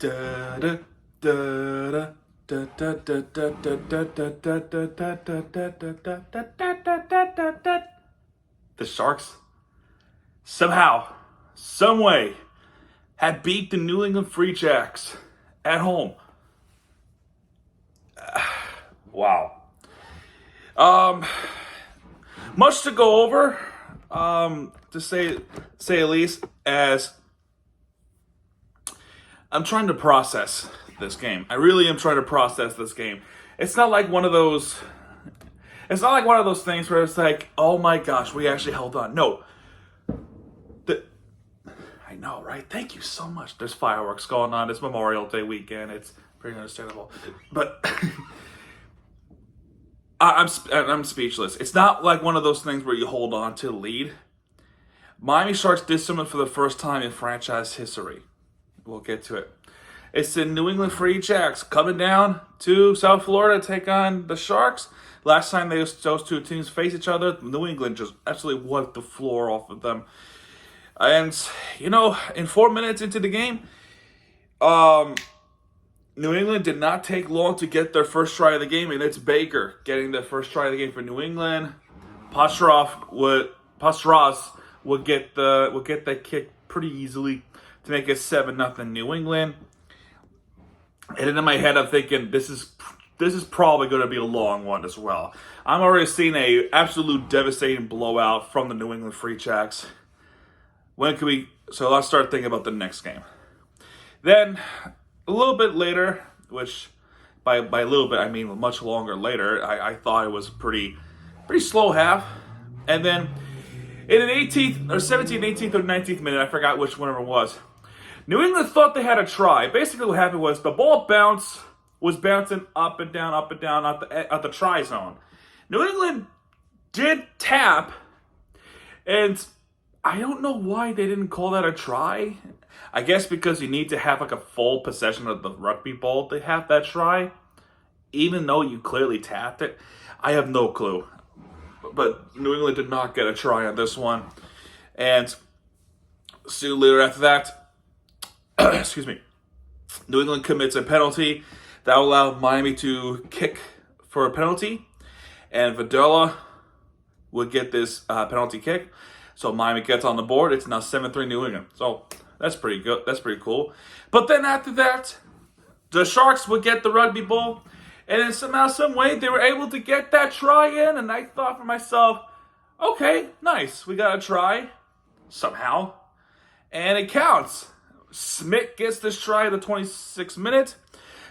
Da da da da. The Sharks somehow, some way, had beat the New England Free Jacks at home. Wow. Much to go over. To say at least, as I'm trying to process this game. I really am trying to process this game. It's not like one of those. It's not like one of those things where it's like, oh my gosh, we actually held on. No. I know, right? Thank you so much. There's fireworks going on. It's Memorial Day weekend. It's pretty understandable. But I'm speechless. It's not like one of those things where you hold on to the lead. Miami Sharks did something for the first time in franchise history. We'll get to it. It's the New England Free Jacks coming down to South Florida to take on the Sharks. Last time those two teams faced each other, New England just absolutely wiped the floor off of them. And, in 4 minutes into the game, New England did not take long to get their first try of the game, and it's Baker getting the first try of the game for New England. Pastrnak would get that kick pretty easily to make it 7-0 New England. And in my head, I'm thinking this is probably going to be a long one as well. I'm already seeing a absolute devastating blowout from the New England Free Jacks. So let's start thinking about the next game. Then a little bit later, which by a little bit I mean much longer later, I thought it was pretty slow half, and then in an 18th or 17th, 18th or 19th minute, I forgot which one it was. New England thought they had a try. Basically, what happened was the ball was bouncing up and down at the try zone. New England did tap, and I don't know why they didn't call that a try. I guess because you need to have like a full possession of the rugby ball to have that try, even though you clearly tapped it. I have no clue. But New England did not get a try on this one. And soon later after that, excuse me, New England commits a penalty that allowed Miami to kick for a penalty. And Videla would get this penalty kick. So Miami gets on the board. It's now 7-3 New England. So that's pretty good. That's pretty cool. But then after that, the Sharks would get the rugby ball. And then somehow, some way, they were able to get that try in. And I thought for myself, okay, nice. We got a try somehow. And it counts. Smith gets this try at the 26th minute.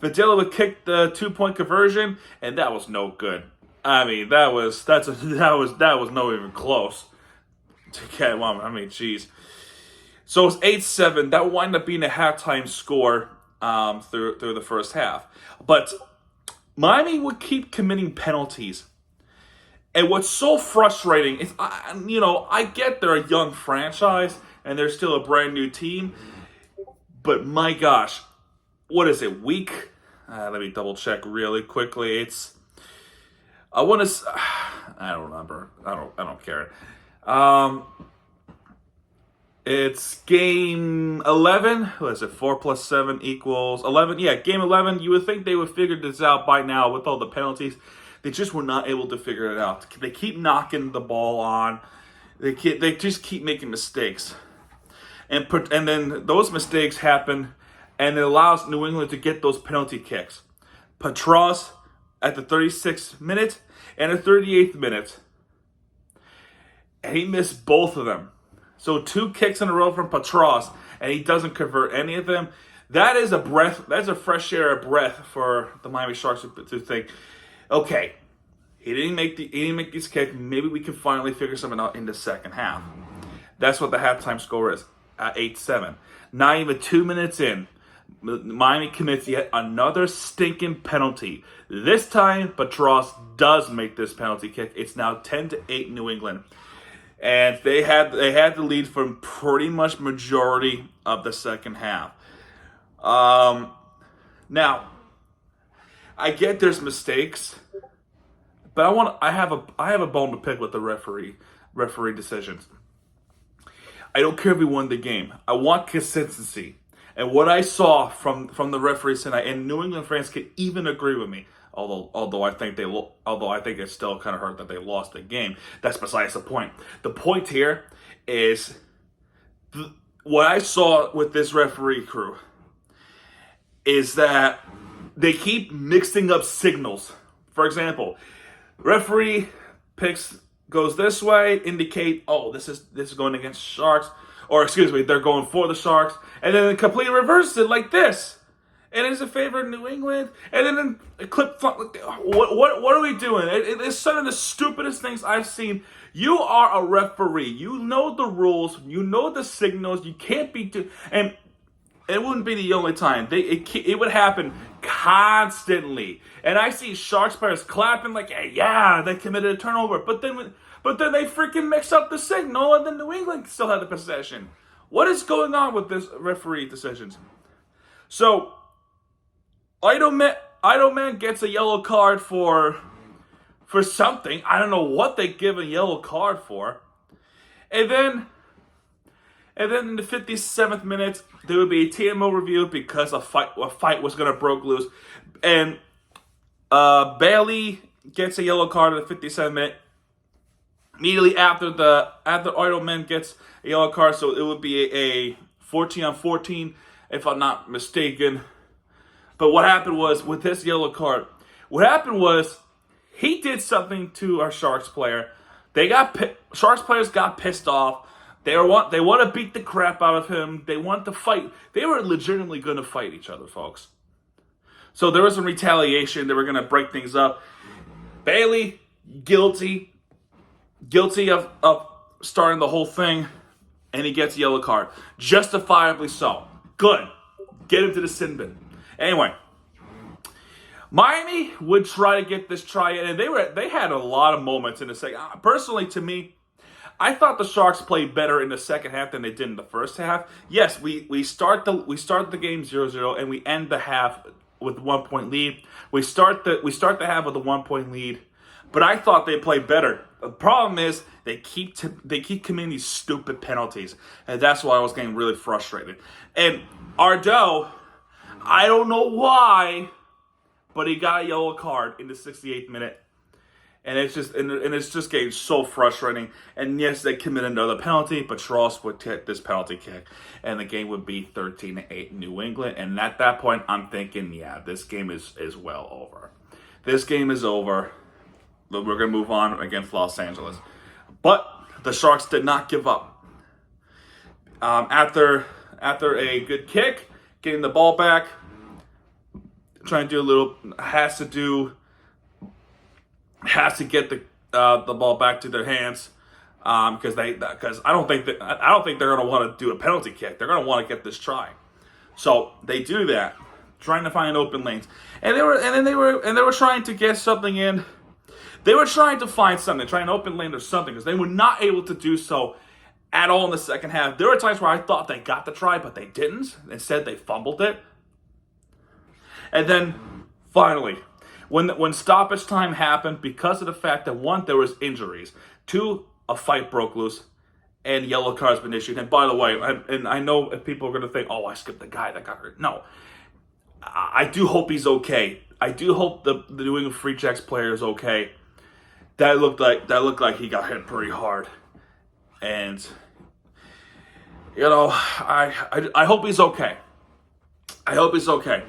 Videla would kick the 2-point conversion. And that was no good. I mean, that was no even close. Jeez. So it's 8-7. That wound up being a halftime score through the first half. But Miami would keep committing penalties. And what's so frustrating is, I get they're a young franchise and they're still a brand new team. But my gosh, what is it, week? Let me double check really quickly. I don't remember. I don't care. It's game 11. What is it? 4 plus 7 equals 11. Yeah, game 11. You would think they would figure this out by now with all the penalties. They just were not able to figure it out. They keep knocking the ball on. They just keep making mistakes. And then those mistakes happen, and it allows New England to get those penalty kicks. Patras at the 36th minute and the 38th minute. And he missed both of them. So 2 kicks in a row from Patras, and he doesn't convert any of them. That is a breath. That's a fresh air of breath for the Miami Sharks to think, okay, he didn't make this kick. Maybe we can finally figure something out in the second half. That's what the halftime score is at 8-7. Not even 2 minutes in, Miami commits yet another stinking penalty. This time, Patras does make this penalty kick. It's now 10-8 New England. And they had the lead for pretty much majority of the second half. Now, I get there's mistakes, but I have a bone to pick with the referee decisions. I don't care if we won the game. I want consistency. And what I saw from the referees tonight, and New England fans can even agree with me, although I think it's still kind of hurt that they lost the game. That's besides the point. The point here is what I saw with this referee crew is that they keep mixing up signals. For example, referee goes this way, indicate, oh, this is going against Sharks, or excuse me, they're going for the Sharks, and then completely reverses it like this, and it's in favor of New England, and then a clip. What are we doing? It's some of the stupidest things I've seen. You are a referee. You know the rules. You know the signals. You can't be and it wouldn't be the only time. It would happen constantly. And I see Sharks players clapping like, hey, yeah, they committed a turnover. But then they freaking mix up the signal, and then New England still had the possession. What is going on with this referee decisions? So, Idleman gets a yellow card for something. I don't know what they give a yellow card for. And then in the 57th minute, there would be a TMO review because a fight was going to break loose. And Bailey gets a yellow card in the 57th minute. Immediately after Idleman gets a yellow card, so it would be a 14-on-14, if I'm not mistaken. But what happened was, with this yellow card, he did something to our Sharks player. Sharks players got pissed off. They want to beat the crap out of him. They want to fight. They were legitimately going to fight each other, folks. So there was some retaliation. They were going to break things up. Bailey, guilty of starting the whole thing, and he gets a yellow card. Justifiably so. Good. Get him to the sin bin. Anyway, Miami would try to get this try in, and they had a lot of moments in the second. Personally, to me, I thought the Sharks played better in the second half than they did in the first half. Yes, we start the game 0-0, and we end the half with 1 point lead. We start the half with a 1 point lead, but I thought they played better. The problem is they keep committing these stupid penalties, and that's why I was getting really frustrated. And Ardell, I don't know why, but he got a yellow card in the 68th minute. And it's just getting so frustrating. And yes, they committed another penalty, but Schross would take this penalty kick, and the game would be 13-8 New England. And at that point, I'm thinking, yeah, this game is well over. This game is over. We're gonna move on against Los Angeles, but the Sharks did not give up. After a good kick, getting the ball back, trying to do a little, has to get the ball back to their hands, because I don't think they're gonna want to do a penalty kick. They're gonna want to get this try, so they do that, trying to find open lanes, and they were trying to get something in. They were trying to find something, try an open lane or something, because they were not able to do so at all in the second half. There were times where I thought they got the try, but they didn't. Instead, they fumbled it. And then, finally, when stoppage time happened, because of the fact that, one, there was injuries, two, a fight broke loose, and yellow cards been issued. And by the way, I know people are going to think, oh, I skipped the guy that got hurt. No. I do hope he's okay. I do hope the New England Free Jacks player is okay. That looked like he got hit pretty hard, and you know, I hope he's okay. I hope he's okay.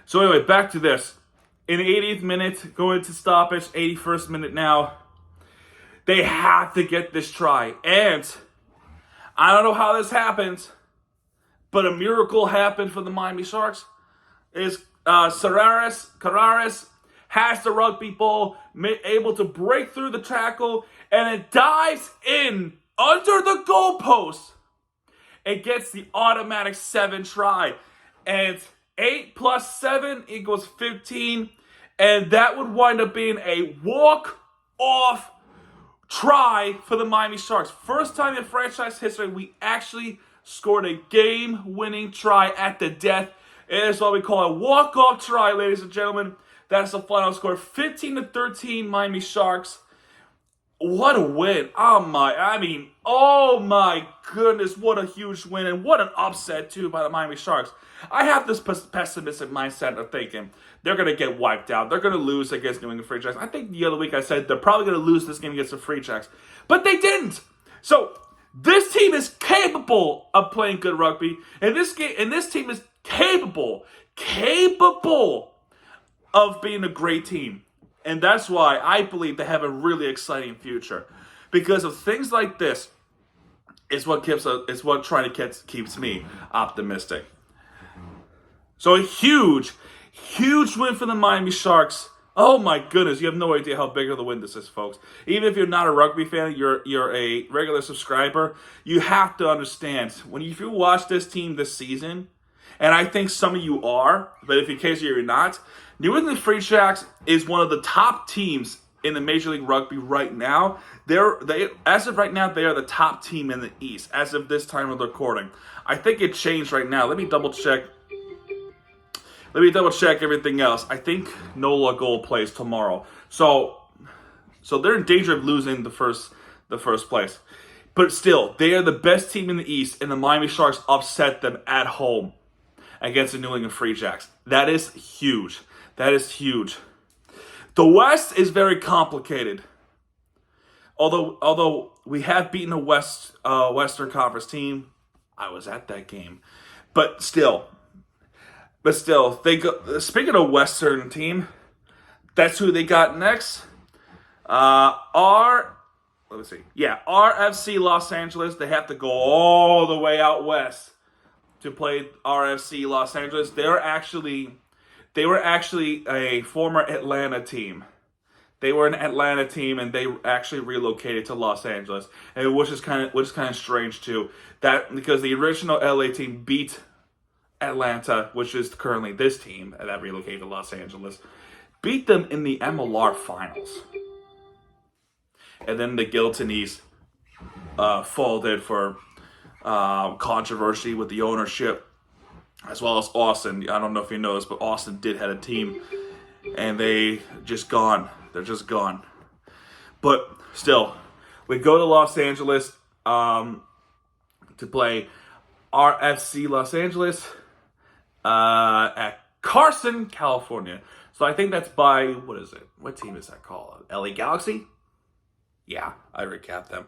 So anyway, back to this. In the 80th minute, going to stoppage, 81st minute now, they have to get this try, and I don't know how this happened, but a miracle happened for the Miami Sharks. Is Carreras has the rugby ball, able to break through the tackle, and it dives in under the goalpost. It gets the automatic 7 try. And 8 plus 7 equals 15. And that would wind up being a walk-off try for the Miami Sharks. First time in franchise history we actually scored a game-winning try at the death. It is what we call a walk-off try, ladies and gentlemen. That's the final score, 15-13 Miami Sharks what a win. Oh my goodness, what a huge win, and what an upset too by the Miami Sharks. I have this pessimistic mindset of thinking they're going to get wiped out. They're going to lose against New England Free Jacks. I think the other week I said they're probably going to lose this game against the Free Jacks, but they didn't. So this team is capable of playing good rugby, and this team is capable of being a great team. And that's why I believe they have a really exciting future. Because of things like this is what keeps me optimistic. So a huge win for the Miami Sharks. Oh my goodness, you have no idea how big of the win this is, folks. Even if you're not a rugby fan, you're a regular subscriber, you have to understand, if you watch this team this season, and I think some of you are, but if in case you're not, New England Free Jacks is one of the top teams in the Major League Rugby right now. As of right now, they are the top team in the East, as of this time of the recording. I think it changed right now. Let me double check everything else. I think Nola Gold plays tomorrow. So they're in danger of losing the first place. But still, they are the best team in the East, and the Miami Sharks upset them at home against the New England Free Jacks. That is huge. That is huge. The West is very complicated. Although we have beaten a Western Conference team, I was at that game. But still, speaking of Western team, that's who they got next. RFC Los Angeles. They have to go all the way out west to play RFC Los Angeles. They were actually a former Atlanta team. They were an Atlanta team, and they actually relocated to Los Angeles, and which is kind of strange too. That because the original LA team beat Atlanta, which is currently this team that relocated to Los Angeles, beat them in the MLR finals, and then the Giltinis folded for controversy with the ownership, as well as Austin. I don't know if you know this, but Austin did have a team, and they're just gone. But still, we go to Los Angeles to play RFC Los Angeles at Carson, California. So I think that's by, what is it? What team is that called? LA Galaxy? Yeah, I recapped them.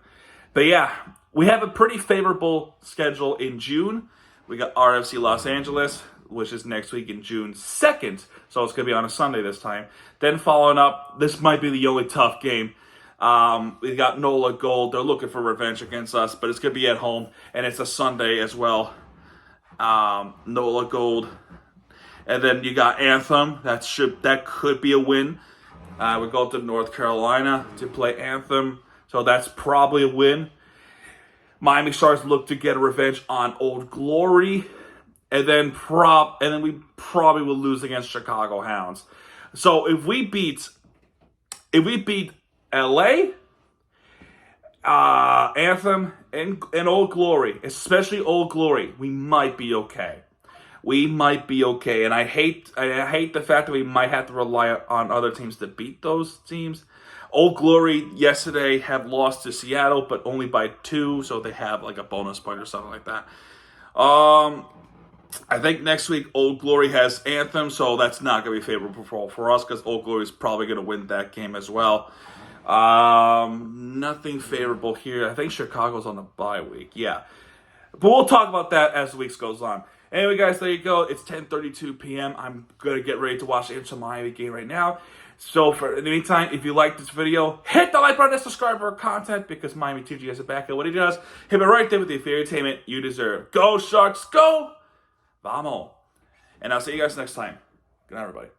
But yeah, we have a pretty favorable schedule in June. We got RFC Los Angeles, which is next week in June 2nd. So it's going to be on a Sunday this time. Then following up, this might be the only tough game. We got NOLA Gold. They're looking for revenge against us, but it's going to be at home. And it's a Sunday as well. NOLA Gold. And then you got Anthem. That could be a win. We go to North Carolina to play Anthem. So that's probably a win. Miami Sharks look to get a revenge on Old Glory. And then we probably will lose against Chicago Hounds. So if we beat LA, Anthem, and Old Glory, especially Old Glory, we might be okay. And I hate the fact that we might have to rely on other teams to beat those teams. Old Glory yesterday have lost to Seattle, but only by 2, so they have like a bonus point or something like that. I think next week Old Glory has Anthem, so that's not going to be favorable for us because Old Glory is probably going to win that game as well. Nothing favorable here. I think Chicago's on the bye week. Yeah. But we'll talk about that as the week goes on. Anyway, guys, there you go. It's 10:32 p.m. I'm going to get ready to watch the Inter Miami game right now. So, in the meantime, if you like this video, hit the like button and subscribe for content because Miami TG has a back at what he does. Hit it right there with the entertainment you deserve. Go, Sharks, go! Vamos. And I'll see you guys next time. Good night, everybody.